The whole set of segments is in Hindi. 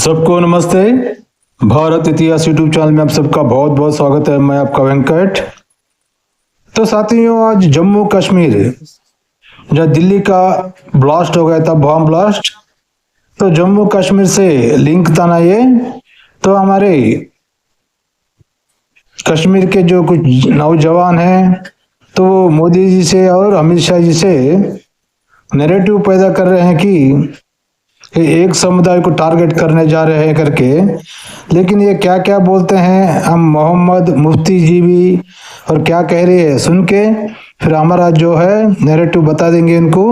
सबको नमस्ते। भारत इतिहास यूट्यूब चैनल में आप सबका बहुत बहुत स्वागत है। मैं आपका वेंकट। तो साथियों, आज जम्मू कश्मीर जहाँ दिल्ली का ब्लास्ट हो गया था, बॉम्ब ब्लास्ट, तो जम्मू कश्मीर से लिंक था ना ये। तो हमारे कश्मीर के जो कुछ नौजवान हैं तो वो मोदी जी से और अमित शाह जी से नैरेटिव पैदा कर रहे हैं कि एक समुदाय को टारगेट करने जा रहे हैं करके। लेकिन ये क्या क्या बोलते हैं, हम मोहम्मद मुफ्ती जी भी और क्या कह रहे हैं सुन के फिर हमारा जो है नैरेटिव बता देंगे इनको।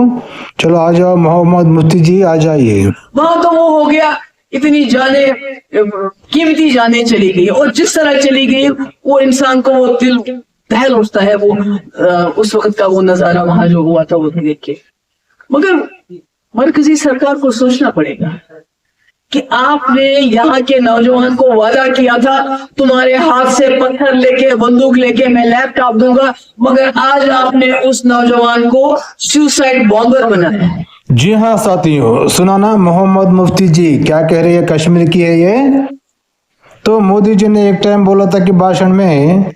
चलो आ जाओ मोहम्मद मुफ्ती जी, आ जाइए। वहां तो वो हो गया, इतनी जाने कीमती जाने चली गई और जिस तरह चली गई वो इंसान को वो दिल दहल उठता है। वो उस वक्त का वो नजारा वहां जो हुआ था वो देख के। मगर मरकजी सरकार को सोचना पड़ेगा कि आपने यहाँ के नौजवान को वादा किया था तुम्हारे हाथ से पत्थर लेके बंदूक लेके मैं लैपटॉप दूंगा, मगर आज आपने उस नौजवान को सुसाइड बॉम्बर बनाया। जी हाँ साथियों, सुना ना मोहम्मद मुफ्ती जी क्या कह रहे हैं, कश्मीर की है ये। तो मोदी जी ने एक टाइम बोला था कि भाषण में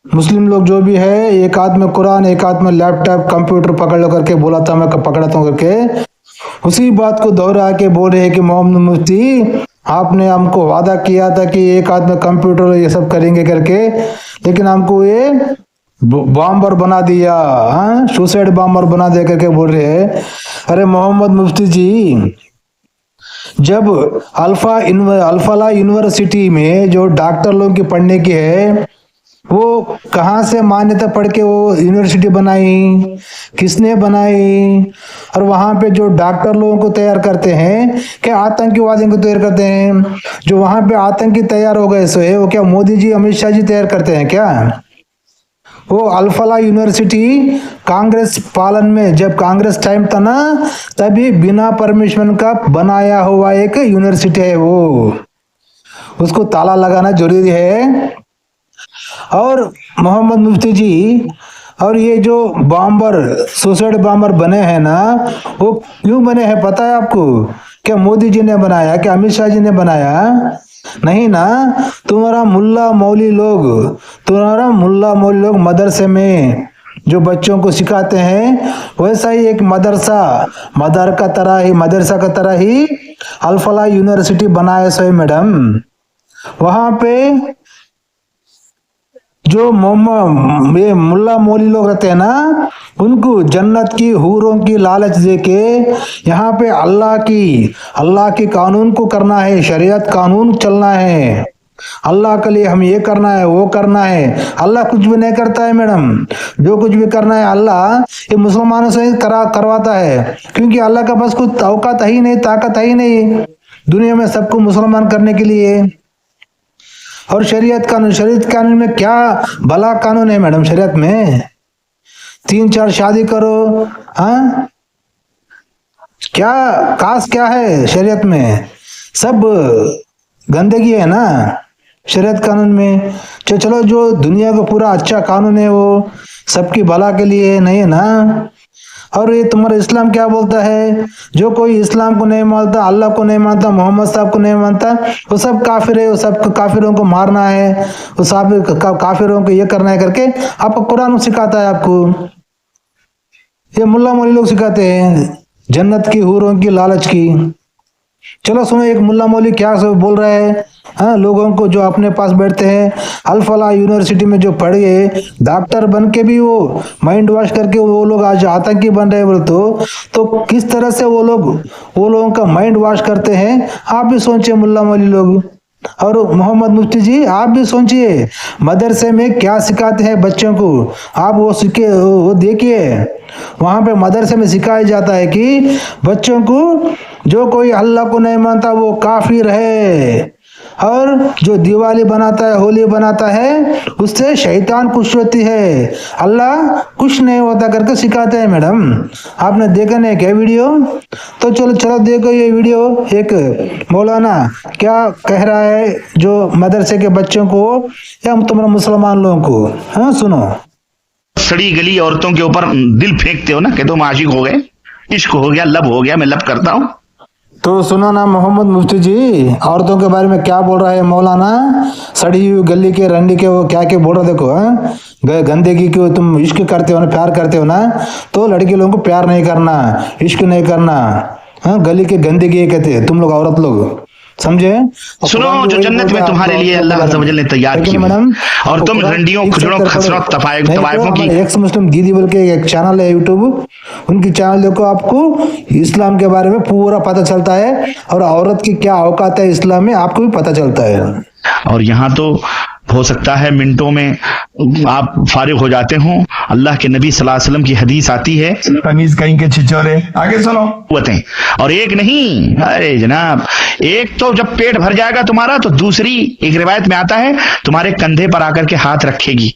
मुस्लिम लोग जो भी है एक हाथ में कुरान एक हाथ में लैपटॉप कंप्यूटर पकड़ लो करके बोला था, मैं पकड़ता हूँ करके। उसी बात को दोहरा के बोल रहे हैं कि मोहम्मद मुफ्ती आपने हमको वादा किया था कि एक हाथ में कंप्यूटर ये सब करेंगे करके, लेकिन हमको ये बॉम्बर बना दिया, सुसाइड बॉम्बर बना दिया करके बोल रहे हैं। अरे मोहम्मद मुफ्ती जी, जब अल्फाला यूनिवर्सिटी में जो डॉक्टर लोगों की पढ़ने की है वो कहाँ से मान्यता पढ़ के वो यूनिवर्सिटी बनाई, किसने बनाई? और वहां पे जो डॉक्टर लोगों को तैयार करते हैं क्या आतंकवादियों को तैयार करते हैं? जो वहां पे आतंकी तैयार हो गए सो है वो क्या मोदी जी अमित शाह जी तैयार करते हैं क्या? वो अल्फाला यूनिवर्सिटी कांग्रेस पालन में जब कांग्रेस टाइम था ना तभी बिना परमिशन का बनाया हुआ एक यूनिवर्सिटी है वो, उसको ताला लगाना जरूरी है। और मोहम्मद मुफ्ती जी, और ये जो बॉम्बर सुसाइड बॉम्बर बने हैं ना वो क्यों बने हैं पता है आपको? क्या मोदी जी ने बनाया, क्या अमित शाह जी ने बनाया? नहीं ना, तुम्हारा मुल्ला मौली लोग मदरसे में जो बच्चों को सिखाते हैं वैसा ही एक मदरसा का तरह ही अल्फाला यूनिवर्सिटी बनाया सो मैडम। वहां पे जो मुल्ला मौली लोग रहते हैं ना उनको जन्नत की हूरों की लालच देके यहाँ पे अल्लाह की कानून को करना है, शरीयत कानून चलना है, अल्लाह के लिए हम ये करना है वो करना है। अल्लाह कुछ भी नहीं करता है मैडम, जो कुछ भी करना है अल्लाह ये मुसलमानों से करवाता है, क्योंकि अल्लाह का पास कुछ औकात है ही नहीं, ताकत है ही नहीं दुनिया में सबको मुसलमान करने के लिए। और शरीयत कानून में क्या भला कानून है मैडम? शरीयत में 3-4 शादी करो, हाँ क्या कास क्या है शरीयत में? सब गंदगी है ना शरीयत कानून में। चलो जो दुनिया का पूरा अच्छा कानून है वो सबकी भला के लिए नहीं है ना। और ये तुम्हारा इस्लाम क्या बोलता है? जो कोई इस्लाम को नहीं मानता, अल्लाह को नहीं मानता, मोहम्मद साहब को नहीं मानता, वो सब काफिर है, वो सब काफिरों को मारना है, वो सब काफिरों को ये करना है करके आपको कुरान सिखाता है। आपको ये मुल्ला मौली लोग सिखाते हैं जन्नत की हूरों की लालच की। चलो सुनो एक मुल्ला मौली क्या बोल रहा है, हाँ लोगों को जो अपने पास बैठते हैं अल्फाला यूनिवर्सिटी में जो पढ़ गए डॉक्टर बन के भी वो माइंड वॉश करके वो लोग आज आतंकी बन रहे बोले तो किस तरह से वो लोगों का माइंड वॉश करते हैं आप भी सोचिए मुल्ला मौली लोग। और मोहम्मद मुफ्ती जी आप भी सोचिए मदरसे में क्या सिखाते हैं बच्चों को, आप वो देखिए। वहां पे मदरसे में सिखाया जाता है कि बच्चों को जो कोई अल्लाह को नहीं मानता वो काफिर है, और जो दिवाली बनाता है होली बनाता है उससे शैतान खुश होती है, अल्लाह कुछ नहीं होता करके सिखाते हैं मैडम। आपने देखा नहीं क्या वीडियो? तो चलो देखो ये वीडियो, एक मौलाना क्या कह रहा है जो मदरसे के बच्चों को या तुम्हारा मुसलमान लोगों को, हाँ सुनो। सड़ी गली औरतों के ऊपर दिल फेंकते हो ना कि तुम आशिक हो गए, इश्क हो गया, लब हो गया, मैं लब करता हूं। तो सुनो ना मोहम्मद मुफ्ती जी, औरतों के बारे में क्या बोल रहा है मौलाना। सड़ी हुई गली के रंडी के वो क्या क्या बोल रहा देखो। गंदगी की तुम इश्क करते हो ना, प्यार करते हो ना, तो लड़के लोगों को प्यार नहीं करना, इश्क नहीं करना। गली के गंदगी ये कहते हैं तुम लोग, औरत लोग, समझे। सुनो, जो जन्नत में तुम्हारे लिए अल्लाह अज़्ज़ वजल ने तैयार की मैडम, और तुम रंडियों, खुजड़ों, खसरों, तवाइफों की एक्स मुस्लिम दीदी बोल के एक चैनल है यूट्यूब, उनकी चैनल देखो, आपको इस्लाम के बारे में पूरा पता चलता है और औरत की क्या औकात है इस्लाम में आपको भी पता चलता है। और यहाँ तो हो सकता है मिनटों में आप फारिग हो जाते हो। अल्लाह के नबी सल्लल्लाहु अलैहि वसल्लम की हदीस आती है, तमीज कहीं के छिछोरे, आगे सुनो। और एक नहीं, अरे जनाब, एक तो जब पेट भर जाएगा तुम्हारा तो दूसरी एक रिवायत में आता है तुम्हारे कंधे पर आकर के हाथ रखेगी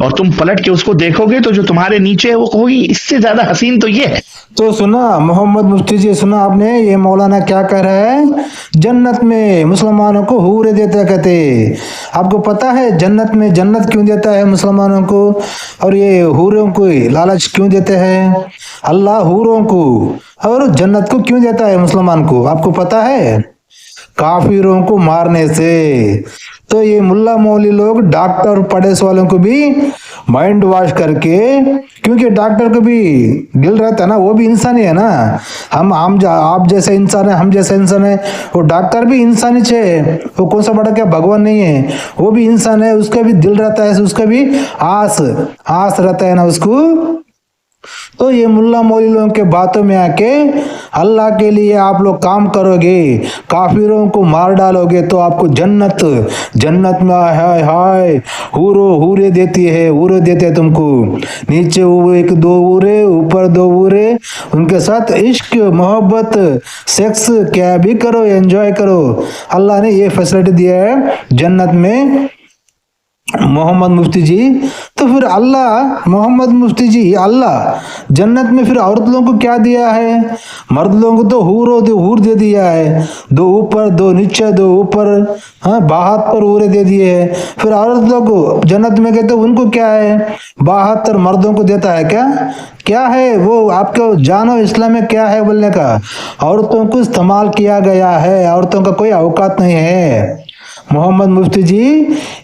और तुम पलट के उसको देखोगे तो जो तुम्हारे नीचे है वो कोई इससे ज्यादा हसीन तो ये है। तो सुना मोहम्मद मुफ्ती जी, सुना आपने ये मौलाना क्या कह रहा है। जन्नत में मुसलमानों को हूरे देता कहते। आपको पता है जन्नत में जन्नत क्यों देता है मुसलमानों को, और ये हूरों को लालच क्यों देते हैं। अल्लाह हूरों को और जन्नत को क्यों देता है मुसलमान को, आपको पता है। काफिरों को मारने से। तो ये मुल्ला मौली लोग डॉक्टर पढ़ेस वालों को भी माइंड वॉश करके, क्योंकि डॉक्टर को भी दिल रहता है ना, वो भी इंसान ही है ना। आप जैसे इंसान है, हम जैसे इंसान है, वो डॉक्टर भी इंसान ही है। वो कौन सा बड़ा क्या भगवान नहीं है, वो भी इंसान है, उसका भी दिल रहता है, उसका भी आस रहता है ना उसको। तो ये मुल्ला मौली लोगों के बातों में आके अल्लाह के लिए आप लोग काम करोगे, काफिरों को मार डालोगे तो आपको जन्नत में हाय हाय हूरे देती है, हूरे देते हैं तुमको। नीचे एक दो हूरे, ऊपर दो हूरे, उनके साथ इश्क मोहब्बत सेक्स क्या भी करो, एंजॉय करो। अल्लाह ने ये फैसिलिटी दिया है जन्नत में मोहम्मद मुफ्ती जी। तो फिर मोहम्मद मुफ्ती जी, अल्लाह जन्नत में फिर औरत लोगों को क्या दिया है। मर्द लोगों को तो हूर दे दिया है, दो ऊपर दो नीचे दो ऊपर, बाहत पर हूरे दे दिए है। फिर औरत लोगों को जन्नत में कहते उनको क्या है, 72 मर्दों को देता है क्या है वो, आपको जानो इस्लाम में क्या है बोलने का। औरतों को इस्तेमाल किया गया है, औरतों का कोई औकात नहीं है। मोहम्मद मुफ्ती जी,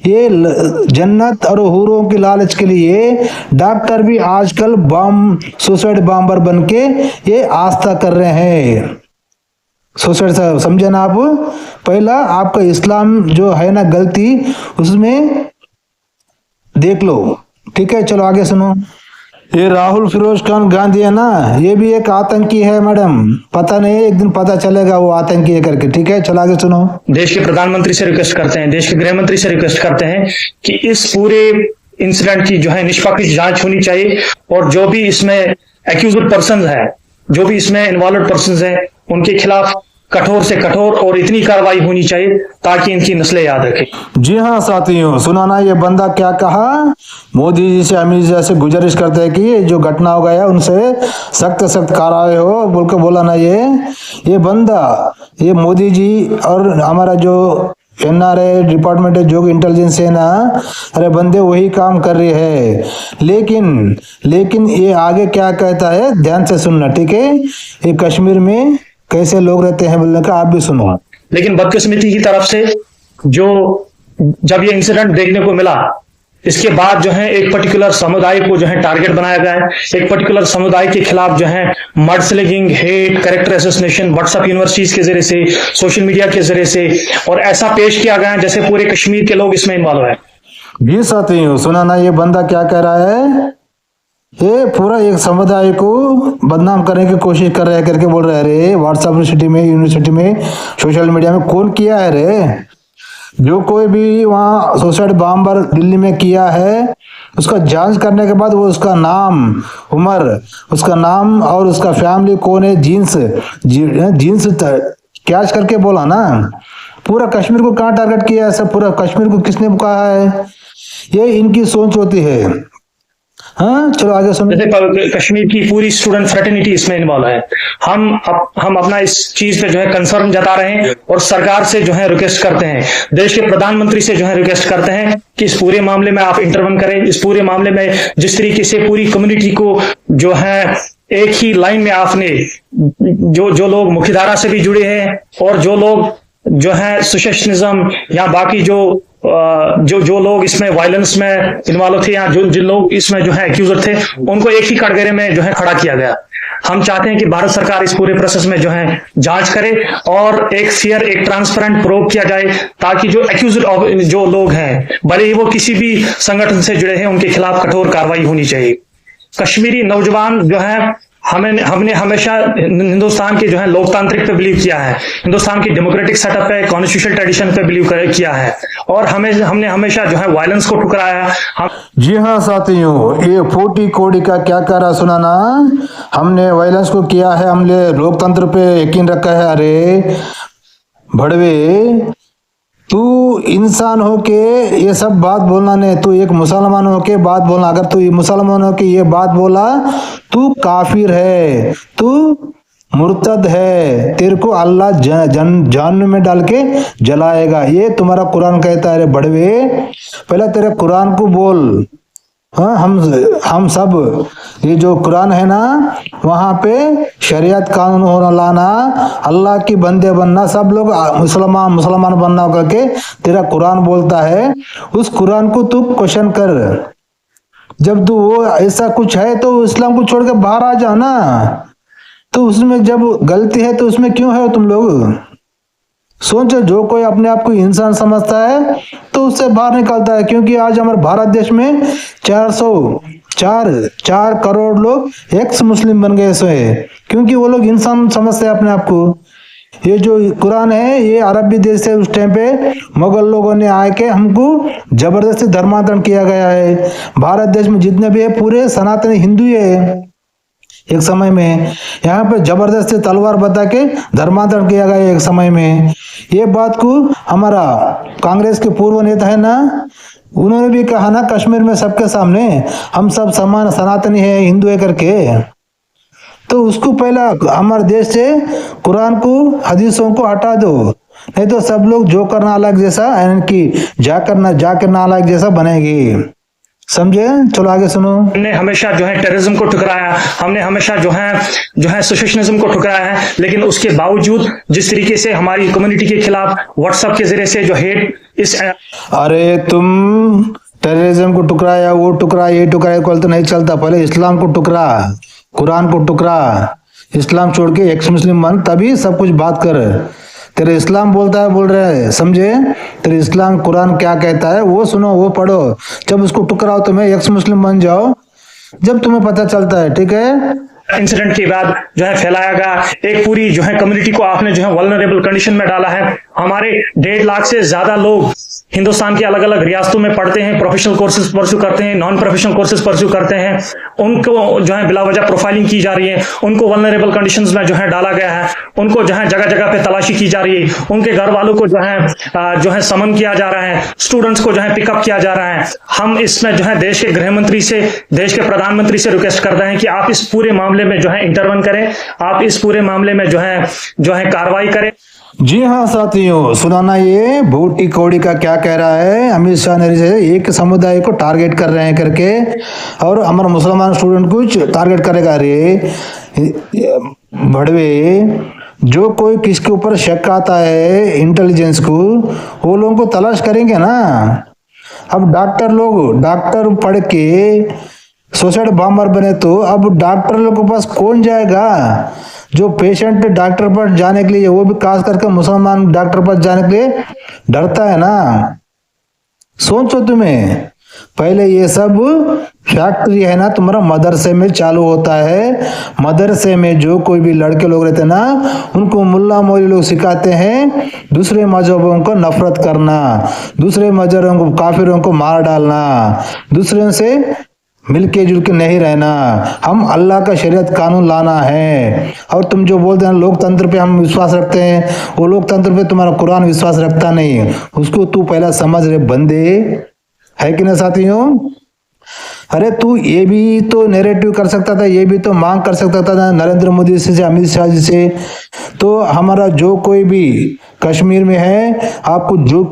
ये जन्नत और हूरों की लालच के लिए डॉक्टर भी आजकल सुसाइड बॉम्बर बन के ये आस्था कर रहे हैं। सुसाइड समझे ना आप। पहला आपका इस्लाम जो है ना गलती, उसमें देख लो, ठीक है। चलो आगे सुनो। ये राहुल फिरोज खान गांधी है ना, ये भी एक आतंकी है मैडम, पता नहीं एक दिन पता चलेगा वो आतंकी है करके, ठीक है। चलो आगे सुनो। देश के प्रधानमंत्री से रिक्वेस्ट करते हैं, देश के गृह मंत्री से रिक्वेस्ट करते हैं कि इस पूरे इंसिडेंट की जो है निष्पक्ष जांच होनी चाहिए और जो भी इसमें एक्यूज्ड पर्सन है, जो भी इसमें इन्वॉल्व पर्सन है, उनके खिलाफ कठोर से कठोर और इतनी कार्रवाई होनी चाहिए ताकि इनकी नस्लें याद रखें। जी हाँ साथियों, सुना ना ये बंदा क्या कहा। मोदी जी से, अमित जी से गुजारिश करते हैं कि जो घटना हो गया उनसे सख्त कार्रवाई हो बोल के बोला ना। ये बंदा, ये मोदी जी और हमारा जो NRA डिपार्टमेंट है, जो इंटेलिजेंस है ना, अरे बंदे वही काम कर रहे हैं। लेकिन ये आगे क्या कहता है, ध्यान से सुनना, ठीक है। ये कश्मीर में कैसे लोग रहते हैं बोलने का आप भी सुनो। लेकिन बदकिस्मती की तरफ से जो जब ये इंसिडेंट देखने को मिला, इसके बाद जो है एक पर्टिकुलर समुदाय को जो है टारगेट बनाया गया है। एक पर्टिकुलर समुदाय के खिलाफ जो है mud slinging, hate, character association, WhatsApp universities के जरिए से, सोशल मीडिया के जरिए से, और ऐसा पेश किया गया है जैसे पूरे कश्मीर के लोग इसमें इन्वॉल्व है। ये साथियों सुना ना, ये बंदा क्या कह रहा है, ये पूरा एक समुदाय को बदनाम करने की कोशिश कर रहे हैं करके बोल रहे हैं। रे व्हाट्सएप यूनिवर्सिटी में, सोशल मीडिया में कौन किया है रे। जो कोई भी वहाँ सुसाइड बॉम्बर दिल्ली में किया है, उसका जांच करने के बाद वो उसका नाम, उम्र, उसका नाम और उसका फैमिली कौन है, जीन्स कैच करके बोला ना। पूरा कश्मीर को कहाँ टारगेट किया है, सब पूरा कश्मीर को किसने कहा है। ये इनकी सोच होती है। हाँ चलो आगे सुनो। जैसे कश्मीर की पूरी स्टूडेंट फ्रेटर्निटी इसमें इन्वॉल्व है। हम अपना इस चीज पे जो है कंसर्न जता रहे हैं और सरकार से जो है रिक्वेस्ट करते हैं, देश के प्रधानमंत्री से जो है रिक्वेस्ट करते हैं कि इस पूरे मामले में आप इंटरवन करें। इस पूरे मामले में जिस तरीके से पूरी कम्युनिटी को जो है एक ही लाइन में आपने जो लोग मुख्यधारा से भी जुड़े हैं और जो लोग जो है सोशलिज्म या बाकी जो लोग इसमें वायलेंस में इन्वॉल्व थे या जिन लोग इसमें जो है एक्यूजर थे, उनको एक ही कटघरे में जो है खड़ा किया गया। हम चाहते हैं कि भारत सरकार इस पूरे प्रोसेस में जो है जांच करे और एक फेयर, एक ट्रांसपेरेंट प्रोब किया जाए, ताकि जो एक्यूजर जो लोग हैं, भले ही वो किसी भी संगठन से जुड़े हैं, उनके खिलाफ कठोर कार्रवाई होनी चाहिए। कश्मीरी नौजवान जो है, हमने हमेशा हिंदुस्तान के जो है लोकतांत्रिक पे बिलीव किया है, हिंदुस्तान की डेमोक्रेटिक सेटअप पे, कॉन्स्टिट्यूशनल ट्रेडिशन पे बिलीव किया है और हमने हमेशा जो है वायलेंस को ठुकराया है। जी हाँ साथियों, ये 40 कोड़ी का क्या कह रहा सुना ना, हमने वायलेंस को किया है, हमने लोकतंत्र पे यकीन रखा है। अरे भड़वे, तू इंसान हो के ये सब बात बोलना नहीं, तू एक मुसलमान हो के बात बोलना। अगर तू मुसलमान हो के ये बात बोला, तू काफिर है, तू मुर्तद है, तेरे को अल्लाह जहन्नम में डाल के जलाएगा। ये तुम्हारा कुरान कहता है। अरे बड़वे, पहले तेरे कुरान को बोल। हाँ, हम सब ये जो कुरान है ना, वहाँ पे शरीयत कानून होना लाना, अल्लाह की बंदे बनना, सब लोग मुसलमान बनना करके तेरा कुरान बोलता है। उस कुरान को तू क्वेश्चन कर। जब तू वो ऐसा कुछ है तो इस्लाम को छोड़ के बाहर आ जा ना। तो उसमें जब गलती है तो उसमें क्यों है तुम लोग? सोचो, जो कोई अपने आप को इंसान समझता है तो उससे बाहर निकलता है। क्योंकि आज हमारे भारत देश में 4 करोड़ लोग एक्स मुस्लिम बन गए सो है, क्योंकि वो लोग इंसान समझते हैं अपने आप को। ये जो कुरान है, ये अरबी देश से उस टाइम पे मुगल लोगों ने आके हमको जबरदस्ती धर्मांतरण किया गया है। भारत देश में जितने भी है पूरे सनातनी हिंदू है। एक समय में यहाँ पे जबरदस्ती तलवार बता के धर्मांतरण किया गया एक समय में। ये बात को हमारा कांग्रेस के पूर्व नेता है ना, उन्होंने भी कहा ना कश्मीर में सबके सामने, हम सब समान सनातनी है, हिंदू है करके। तो उसको पहला हमारे देश से कुरान को, हदीसों को हटा दो, नहीं तो सब लोग जो करना अलग जैसा, यानी कि जाकर ना अलग जैसा बनेगी। समझे? चलो आगे सुनो। हमने हमेशा जो है टेररिज्म को ठुकराया, हमने हमेशा जो है सोशलिज्म को ठुकराया है, लेकिन उसके बावजूद जिस तरीके से हमारी कम्युनिटी के खिलाफ व्हाट्सएप के जरिए से जो हेट अरे तुम टेररिज्म को टुकराया, वो टुकराया, ये टुकराया, कल तो नहीं चलता। पहले इस्लाम को टुकरा, कुरान को टुकरा, इस्लाम छोड़ के एक्स मुस्लिम बन, तभी सब कुछ बात कर। तेरे इस्लाम बोलता है, बोल रहे हैं, समझे? तेरे इस्लाम कुरान क्या कहता है वो सुनो, वो पढ़ो। जब उसको टुकराओ तुम्हें एक्स मुस्लिम बन जाओ, जब तुम्हें पता चलता है। ठीक है? इंसिडेंट के बाद जो है फैलाया गया, एक पूरी जो है कम्युनिटी को आपने जो है वल्नरेबल कंडीशन में डाला है। हमारे 1.5 लाख से ज्यादा लोग हिंदुस्तान की अलग अलग रियासतों में पढ़ते हैं, प्रोफेशनल कोर्सेज परस्यू करते हैं, नॉन प्रोफेशनल कोर्सेज परस्यू करते हैं। उनको जो है बिला वजह प्रोफाइलिंग की जा रही है, उनको वल्नरेबल कंडीशंस में जो है डाला गया है, उनको जो है जगह जगह पे तलाशी की जा रही है, उनके घर वालों को जो है समन किया जा रहा है, स्टूडेंट्स को जो है पिकअप किया जा रहा है। हम इसमें जो है देश के गृह मंत्री से, देश के प्रधानमंत्री से रिक्वेस्ट करते हैं कि आप इस पूरे मामले में जो है इंटरवन करें, आप इस पूरे मामले में जो है कार्रवाई करें। जी हाँ साथियों, सुनाना ये भूटी कौड़ी का क्या कह रहा है। अमित शाह ने एक समुदाय को टारगेट कर रहे हैं करके, और हमारा मुसलमान स्टूडेंट को टारगेट करेगा। रे भड़वे, जो कोई किसके ऊपर शक आता है इंटेलिजेंस को, वो लोगों को तलाश करेंगे ना। अब डॉक्टर पढ़ के सुसाइड बॉम्बर बने तो अब डॉक्टर लोग के पास कौन जाएगा? जो पेशेंट डॉक्टर पर जाने के लिए, वो भी खास करके मुसलमान डॉक्टर पर जाने के लिए डरता है ना। सोचो तुम्हें, पहले ये सब फैक्ट्री है ना तुम्हारा मदरसे में चालू होता है। मदरसे में जो कोई भी लड़के लोग रहते हैं ना, उनको मुल्ला मौलवी लोग सिखाते हैं दूसरे मजहबों को नफरत करना, दूसरे मजहबों को, काफिरों को मार डालना, दूसरे से मिलके जुल के नहीं रहना। हम अल्लाह का शरीयत कानून लाना है। और तुम जो बोलते हैं लोकतंत्र पे हम विश्वास रखते हैं, वो लोकतंत्र पे तुम्हारा कुरान विश्वास रखता नहीं। उसको तू पहला समझ रहे बंदे, है कि ना साथियों? अरे तू ये भी तो नैरेटिव कर सकता था, ये भी तो मांग कर सकता था नरेंद्र मोदी से, अमित शाह जी से। तो हमारा जो कोई भी कश्मीर में है, आपको जो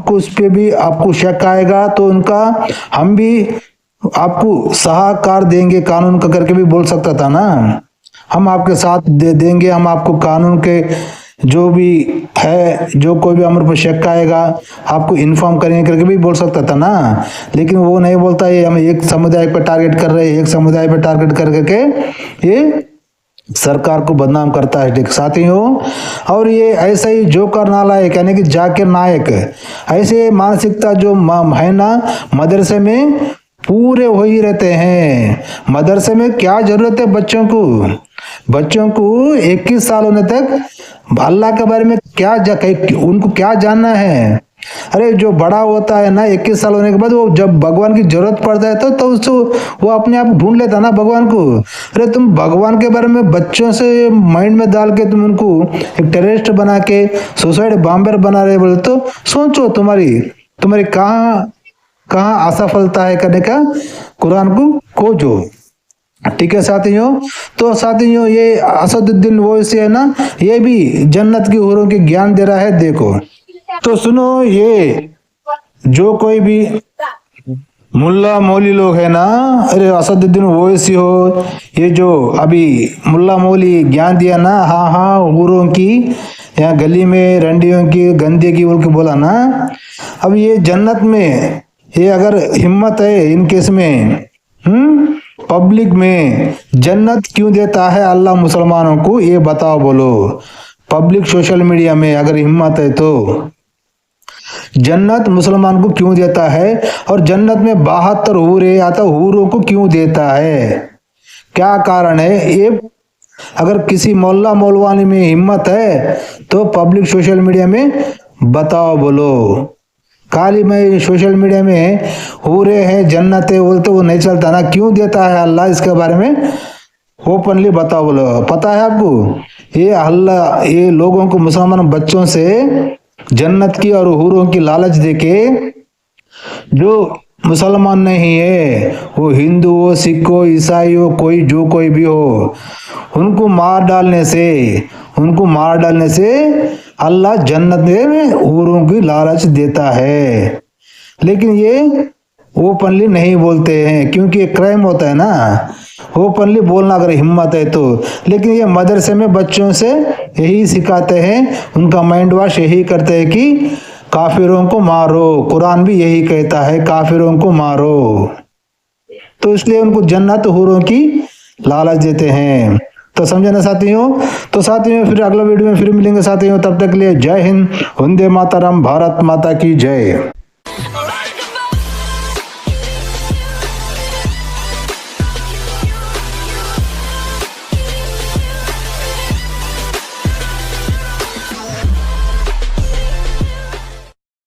कुछ पे भी आपको शक आएगा तो उनका हम भी आपको सहाकार देंगे कानून का करके भी बोल सकता था ना। हम आपके साथ दे देंगे, हम आपको कानून के जो भी है, जो कोई भी अमर पर शक आएगा आपको इन्फॉर्म करेंगे करके भी बोल सकता था ना। लेकिन वो नहीं बोलता, ये हम एक समुदाय पर टारगेट कर रहे हैं, एक समुदाय पर टारगेट कर करके ये सरकार को बदनाम करता है साथियों। और ये ऐसा ही जोकर नालायक यानी कि जाकिर नायक, ऐसे मानसिकता जो है ना मदरसे में पूरे हो ही रहते हैं। मदरसे में क्या जरूरत है बच्चों को 21 साल होने तक अल्लाह के बारे में उनको क्या जानना है। अरे जो बड़ा होता है ना 21 साल होने के बाद, वो जब भगवान की जरूरत पड़ता है तो उसको वो अपने आप ढूंढ लेता ना भगवान को। अरे तुम भगवान के बारे में बच्चों से माइंड में डाल के तुम उनको एक टेररिस्ट बना के सुसाइड बॉम्बर बना रहे बोले तो सोचो तुम्हारी कहाँ असफलता है करने का कुरान को खोजो। ठीक है साथियों। तो साथियों ये असदुद्दीन ओवैसी है ना, ये भी जन्नत की हूरों के ज्ञान दे रहा है। देखो तो सुनो, ये जो कोई भी मुल्ला मौली लोग है ना, अरे असदुद्दीन ओवैसी हो, ये जो अभी मुल्ला मौली ज्ञान दिया ना, हाँ हूरों की या गली में रंडियों की गंदे की बोल के बोला ना, अब ये जन्नत में ये अगर हिम्मत है इनके इसमें पब्लिक में जन्नत क्यों देता है अल्लाह मुसलमानों को, ये बताओ बोलो। पब्लिक सोशल मीडिया में अगर हिम्मत है तो जन्नत मुसलमान को क्यों देता है, और जन्नत में 72 हूरे आता हूरों को क्यों देता है, क्या कारण है ये। अगर किसी मोहल्ला मौलवानी में हिम्मत है तो पब्लिक सोशल मीडिया में बताओ बोलो। खाली में सोशल मीडिया में हूरे हैं जन्नत है बोलते वो नहीं चलता ना, क्यों देता है अल्लाह, इसके बारे में ओपनली बताओ बोलो। पता है आपको ये अल्लाह ये लोगों को मुसलमान बच्चों से जन्नत की और हूरों की लालच देके, जो मुसलमान नहीं है वो हिंदू हो सिख हो ईसाई हो कोई भी हो, उनको मार डालने से अल्लाह जन्नत में हूरों की लालच देता है। लेकिन ये ओपनली नहीं बोलते हैं क्योंकि क्राइम होता है ना, ओपनली बोलना अगर हिम्मत है तो। लेकिन ये मदरसे में बच्चों से यही सिखाते हैं, उनका माइंड वॉश यही करते हैं कि काफिरों को मारो, कुरान भी यही कहता है काफिरों को मारो, तो इसलिए उनको जन्नत हूरों की लालच देते हैं। तो समझे ना साथियों। तो साथियों फिर अगला वीडियो में फिर मिलेंगे साथियों, तब तक के लिए जय हिंद, वंदे मातरम, भारत माता की जय।